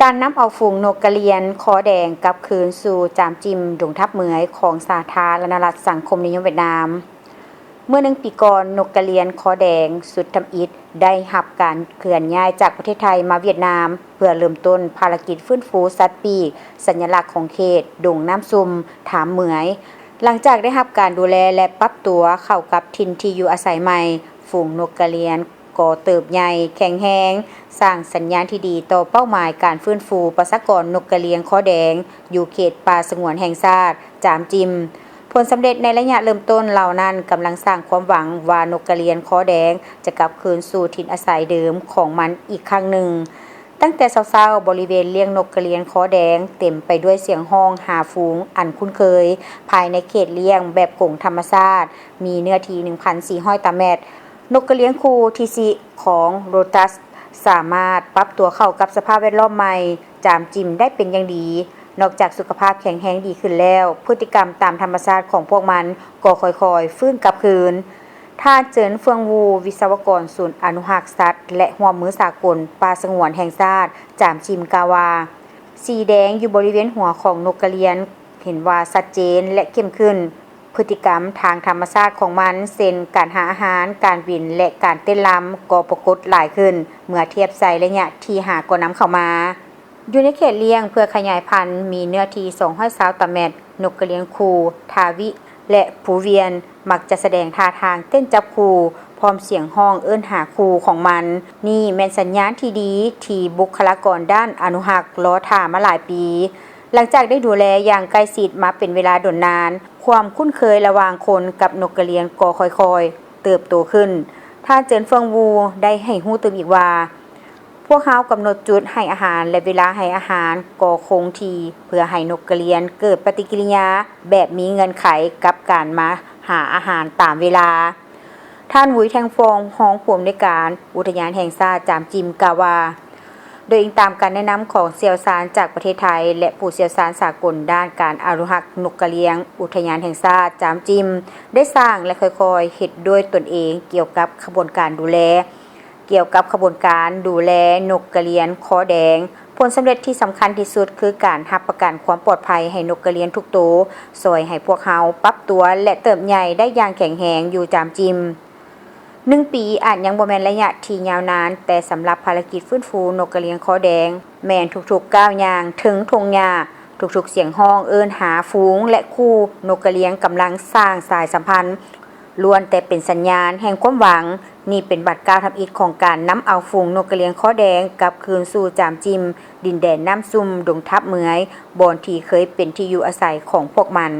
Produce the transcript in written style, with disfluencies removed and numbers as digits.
การนำเอาฝูงนกกระเรียนคอแดงกลับคืนสู่จามจิมดงทับเหมยของสาธารณรัฐสังคมนิยมเวียดนามเมื่อ1 ปีก่อนนกกระเรียนคอแดงสุดทำอิฐได้รับการเคลื่อนย้ายจากประเทศไทยมาเวียดนามเพื่อเริ่มต้นภารกิจฟื้นฟูสัตว์ปีกสัญลักษณ์ของเขตดงน้ำซุมถามเหมยหลังจากได้รับการดูแลและปรับตัวเข้ากับถิ่นที่อยู่อาศัยใหม่ฝูงนกกระเรียนก่อเติบใหญ่แข็งแรงสร้างสัญญาณที่ดีต่อเป้าหมายการฟื้นฟูประชากรนกกระเรียนคอแดงอยู่เขตป่าสงวนแห่งชาติจามจิมผลสำเร็จในระยะเริ่มต้นเหล่านั้นกำลังสร้างความหวังว่านกกระเรียนคอแดงจะกลับคืนสู่ถิ่นอาศัยเดิมของมันอีกครั้งหนึ่งตั้งแต่เช้าๆบริเวณเลี้ยงนกกระเรียนคอแดงเต็มไปด้วยเสียงห้องหาฝูงอันคุ้นเคยภายในเขตเลี้ยงแบบกงธรรมชาติมีเนื้อที่ 1,400 ตารางเมตรนกกระเรียนคูทีซีของโรตัสสามารถปรับตัวเข้ากับสภาพแวดล้อมใหม่จามจิมได้เป็นอย่างดีนอกจากสุขภาพแข็งแรงดีขึ้นแล้วพฤติกรรมตามธรรมชาติของพวกมันก็ค่อยๆฟื้นกลับคืนท่านเจินเฟืองวูวิศวกรศูนย์อนุรักษ์สัตว์และร่วมมือสากลป่าสงวนแห่งชาติจามจิมกาวาสีแดงอยู่บริเวณหัวของนกกระเรียนเห็นว่าชัดเจนและเข้มขึ้นพฤติกรรมทางธรรมชาติของมันเช่นการหาอาหารการบินและการเต้นรำก็ปรากฏหลายขึ้นเมื่อเทียบใส่ระยะที่หาก่อนนำเข้ามาอยู่ในเขตเลี้ยงเพื่อขยายพันธุ์มีเนื้อที่220 ตารางเมตรนกกระเรียนคูทาวิและผูเวียนมักจะแสดงท่าทางเต้นจับคูพร้อมเสียงห้องเอิ้นหาคูของมันนี่แม่นสัญญาณที่ดีที่บุคลากรด้านอนุรักษ์รอท่ามาหลายปีหลังจากได้ดูแลอย่างใกล้ชิดมาเป็นเวลาดนนานความคุ้นเคยระหว่างคนกับนกกระเรียนก็ค่อยๆเติบโตขึ้นท่านเจินเฟิงวูได้ให้ฮู้ตื่มอีกว่าพวกเขากำหนดจุดให้อาหารและเวลาให้อาหารก็คงที่เพื่อให้นกกระเรียนเกิดปฏิกิริยาแบบมีเงื่อนไขกับการมาหาอาหารตามเวลาท่านหุยแทงฟองห้องผู้อำนวยการอุทยานแห่งชาติจามจิมกล่าวว่าโดยอิงตามการแนะนำของเชี่ยวชาญจากประเทศไทยและผู้เชี่ยวชาญสากลด้านการอนุรักษ์นกกระเรียนอุทยานแห่งชาติจามจิมได้สร้างและค่อยๆเฮ็ดด้วยตนเองเกี่ยวกับขบวนการดูแลนกกระเรียนคอแดงผลสำเร็จที่สำคัญที่สุดคือการรับประกันความปลอดภัยให้นกกระเรียนทุกตัวซอยให้พวกเขาปรับตัวและเติบใหญ่ได้อย่างแข็งแรงอยู่จามจิม1 ปีอาจยังบ่แม่นระยะที่ยาวนานแต่สำหรับภารกิจฟื้นฟูนกกระเรียนคอแดงแม่นทุกๆก้าวย่างถึงทงหญ้าทุกๆเสียงห้องเอิ้นหาฝูงและคู่นกกระเรียนกำลังสร้างสายสัมพันธ์ล้วนแต่เป็นสัญญาณแห่งความหวังนี่เป็นบัตรก้าวทำอิฐของการนำเอาฝูงนกกระเรียนคอแดงกลับคืนสู่จามจิมดินแดนน้ำซุ่มดงทับเหมยบ่อนที่เคยเป็นที่อยู่อาศัยของพวกมัน